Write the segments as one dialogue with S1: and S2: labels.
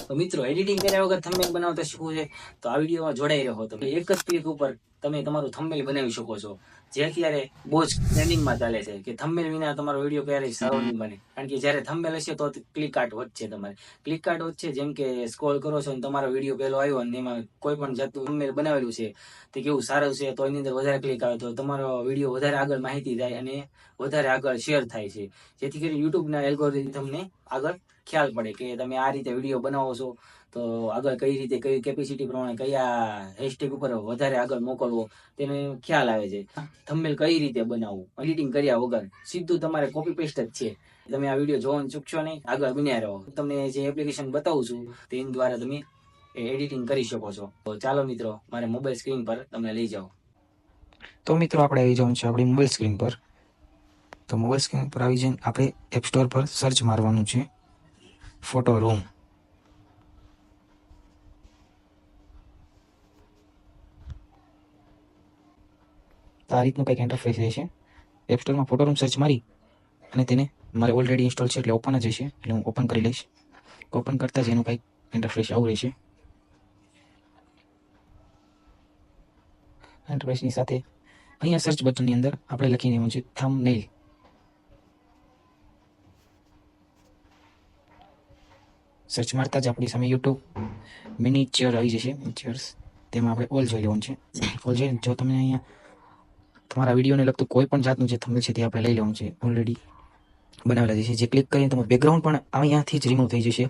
S1: તો મિત્રો એડિટિંગ કર્યા વગર થંબનેલ બનાવતા શીખવું છે તો આ વિડીયોમાં જોડાઈ રહ્યો તો એક જ ક્લિક ઉપર તમે તમારું થંબનેલ બનાવી શકો છો, જે અત્યારે બહુ જ ટ્રેન્ડિંગમાં ચાલે છે કે થંબનેલ વિના તમારો વિડીયો ક્યારેય સારો નહીં બને. કારણ કે જ્યારે થંબનેલ હશે તો ક્લિક આર્ટ વધશે. તમારે ક્લિક આર્ટ વધશે, જેમ કે સ્ક્રોલ કરો છો અને તમારો વિડીયો પહેલો આવ્યો અને એમાં કોઈ પણ જાતનું થંબનેલ બનાવેલું છે તે કેવું સારું છે તો એની અંદર વધારે ક્લિક આવે તો તમારો વિડીયો વધારે આગળ માહિતી જાય અને વધારે આગળ શેર થાય છે, જેથી કરી યુટ્યુબના એલ્ગોરિધમને આગળ ખ્યાલ પડે કે તમે આ રીતે વિડીયો બનાવો છો તો આગળ કઈ રીતે કઈ કેપેસિટી પ્રમાણે કયા હેશટેગ ઉપર વધારે આગળ મોકલવો તેને ખ્યાલ આવે છે. થંબનેલ કઈ રીતે બનાવવું એડિટિંગ કર્યા વગર સીધું તમારે કોપી પેસ્ટ જ છે. તમે આ વિડીયો જોવાનું ચૂકશો નહીં, આગળ બન્યા રહો. તમને જે એપ્લિકેશન બતાવું છું તેની દ્વારા તમે એડિટિંગ કરી શકો છો. તો ચાલો મિત્રો, મારે મોબાઈલ સ્ક્રીન પર તમને લઈ જાઓ.
S2: તો મિત્રો આપણે આવી જવાનું છે આપણી મોબાઈલ સ્ક્રીન પર. તો મોબાઈલ સ્ક્રીન પર આવી જઈને આપણે એપ સ્ટોર પર સર્ચ મારવાનું છે ફોટો રૂમ. આ રીતનું કંઈક ઇન્ટરફેસ રહેશે. એપ સ્ટોરમાં ફોટો રૂમ સર્ચ મારી અને તેને મારે ઓલરેડી ઇન્સ્ટોલ છે એટલે ઓપન જ હશે, એટલે હું ઓપન કરી લઈશ. ઓપન કરતાં જ એનું કંઈક ઇન્ટરફેસ આવું રહેશે. ઇન્ટરફેસની સાથે અહીંયા સર્ચ બટનની અંદર આપણે લખી દેવાનું છે થંબનેલ. સર્ચ મારતા જ આપણી સામે યુટ્યુબ મિનિચર આવી જશે. મિનિચર્સ તેમાં આપણે ઓલ જોઈ લેવાનું છે. ઓલ જોઈને જો તમને અહીંયા તમારા વિડીયોને લગતું કોઈ પણ જાતનું જે થંબનેલ છે તે આપણે લઈ લેવાનું છે. ઓલરેડી બનાવેલા છે જે ક્લિક કરીને તમારું બેકગ્રાઉન્ડ પણ અહીંયાથી જ રિમૂવ થઈ જશે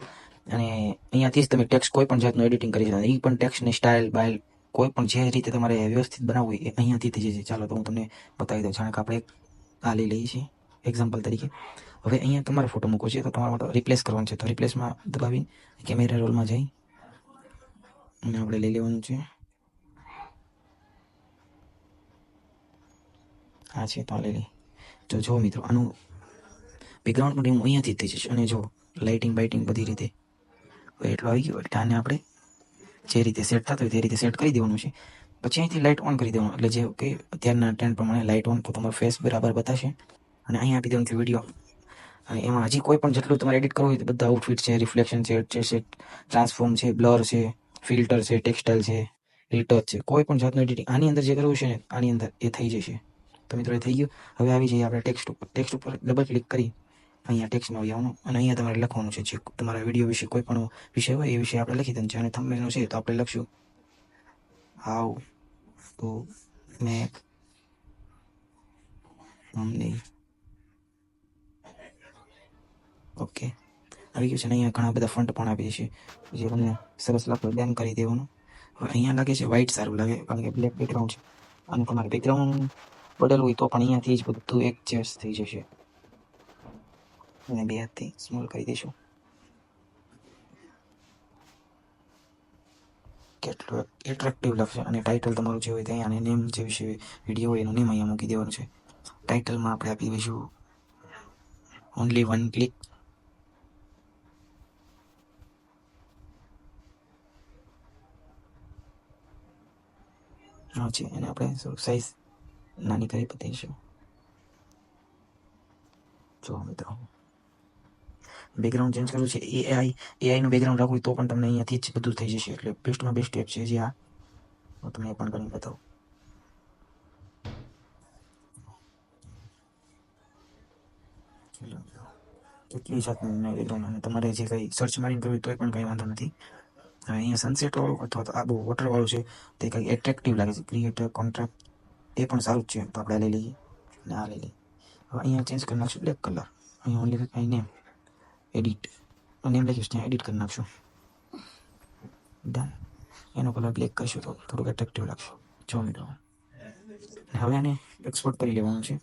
S2: અને અહીંયાથી જ તમે ટેક્સ્ટ કોઈ પણ જાતનું એડિટિંગ કરી શકો. એ પણ ટેક્સ્ટની સ્ટાઇલ બાઇલ કોઈ પણ જે રીતે તમારે વ્યવસ્થિત બનાવવું હોય એ અહીંયાથી થઈ જશે. ચાલો તો હું તમને બતાવી દઉં. જાણે કે આપણે આ લઈ લઈએ છીએ એક્ઝામ્પલ તરીકે. હવે અહીંયા તમારો ફોટો મૂકવો છે તો તમારે તો રિપ્લેસ કરવાનું છે. તો રિપ્લેસમાં દબાવીને કેમેરા રોલમાં જઈ અને આપણે લઈ લેવાનું છે. હા છે તો લઈ લઈ. જો મિત્રો આનું બેકગ્રાઉન્ડ પણ હું અહીંયાથી જ થઈ જશે. અને જો લાઇટિંગ બાઇટિંગ બધી રીતે હવે એટલું આવી ગયું એટલે આને આપણે જે રીતે સેટ થતું હોય તે રીતે સેટ કરી દેવાનું છે. પછી અહીંથી લાઇટ ઓન કરી દેવાનું, એટલે જે કે અત્યારના ટ્રેન્ડ પ્રમાણે લાઇટ ઓન તો તમારો ફેસ બરાબર બતાવશે. અને અહીંયા આપી દેવાનું છે વિડીયો. અને એમાં હજી કોઈ પણ જેટલું તમારે એડિટ કરવું હોય તો બધા આઉટફિટ છે, રિફ્લેક્શન છે, ટ્રાન્સફોર્મ છે, બ્લર છે, ફિલ્ટર છે, ટેક્સટાઇલ છે, રીટચ છે, કોઈ પણ જાતનું એડિટિંગ આની અંદર જે કરવું છે ને આની અંદર એ થઈ જશે. તો મિત્રો એ થઈ ગયું. હવે આવી જઈએ આપણે ટેક્સ્ટ ઉપર. ટેક્સ્ટ ઉપર ડબલ ક્લિક કરી અહીંયા ટેક્સ્ટમાં આવી આવવાનું અને અહીંયા તમારે લખવાનું છે જે તમારા વિડીયો વિશે કોઈ પણ વિષય હોય એ વિશે આપણે લખી દઈએ. અને થંબનેલનું છે તો આપણે લખશું how to make thumbnail. Okay આવી ગયું છે. ને અહીંયા ઘણા બધા ફોન્ટ પણ આપી છે જે તમને સરસ લાગે ડન કરી દેવાનું. હવે અહીંયા લાગે છે વ્હાઇટ સારું લાગે કારણ કે બ્લેક બેકગ્રાઉન્ડ છે. અને તમારે બેકગ્રાઉન્ડ બદલવું હોય તો પણ અહીંયાથી જ બધું એડજસ્ટ થઈ જશે. અને બે હાથથી સ્મોલ કરી દઈશું. કેટલું એટ્રેક્ટિવ લાગશે. અને ટાઇટલ તમારું જે હોય તે અહીંયા નેમ જે વિશે વિડીયો હોય એનું નેમ અહીંયા મૂકી દેવાનું છે. ટાઇટલમાં આપણે આપી દઈશું ઓનલી વન ક્લિક. હા છે એને આપણે સાઈઝ નાની કરી બતાવીશું. જો મિત્રો બેકગ્રાઉન્ડ ચેન્જ કરવું છે એઆઈનું બેકગ્રાઉન્ડ રાખવું તો પણ તમને અહીંયાથી જ બધું થઈ જશે. એટલે બેસ્ટમાં બેસ્ટ એપ છે જે આ હું તમને એ પણ કરી બતાવું. કેટલી જાતનું બેકગ્રાઉન્ડ અને તમારે જે કંઈ સર્ચ મારીને કરવું તોય પણ કંઈ વાંધો નથી. હવે અહીંયા સનસેટ વાળું અથવા તો આ બહુ વોટર વાળું છે તે કંઈક એટ્રેક્ટિવ લાગે છે. ક્રિએટર કોન્ટ્રાક્ટ એ પણ સારું જ છે તો આપણે લઈ લઈએ અને આ લઈ લઈએ. હવે અહીંયા ચેન્જ કરી નાખશું બ્લેક કલર. અહીંયા ઓનલી કંઈ નેમ એડિટ નેમ લખીશ ત્યાં એડિટ કરી નાખશું. ડન. એનો કલર બ્લેક કરીશું તો થોડુંક એટ્રેક્ટિવ લાગશે. જો મિત્રો હવે આને એક્સપોર્ટ કરી લેવાનું છે.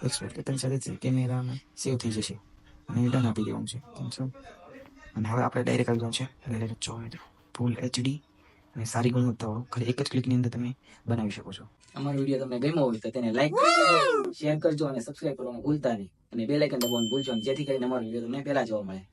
S2: એક્સપોર્ટ કરતાની સાથે કેમેરામાં સેવ થઈ જશે અને ડન આપી દેવાનું છે. અને હવે આપણે ડાયરેક્ટ આવી જવાનું છે. ડાયરેક્ટ જો મિત્રો ફૂલ HD અને સારી ગુણવત્તાવાળું ખાલી એક જ ક્લિકની અંદર તમે બનાવી શકો છો.
S1: અમારો વિડીયો તમને ગમ્યો હોય તો તેને લાઈક કરજો, શેર કરજો અને સબસ્ક્રાઇબ કરવાનું ભૂલતા નહીં. અને બેલ આઇકન દબાવવાનું ભૂલજો નહીં, જેથી કરીને અમારો વિડીયો તમને પહેલા જોવા મળે.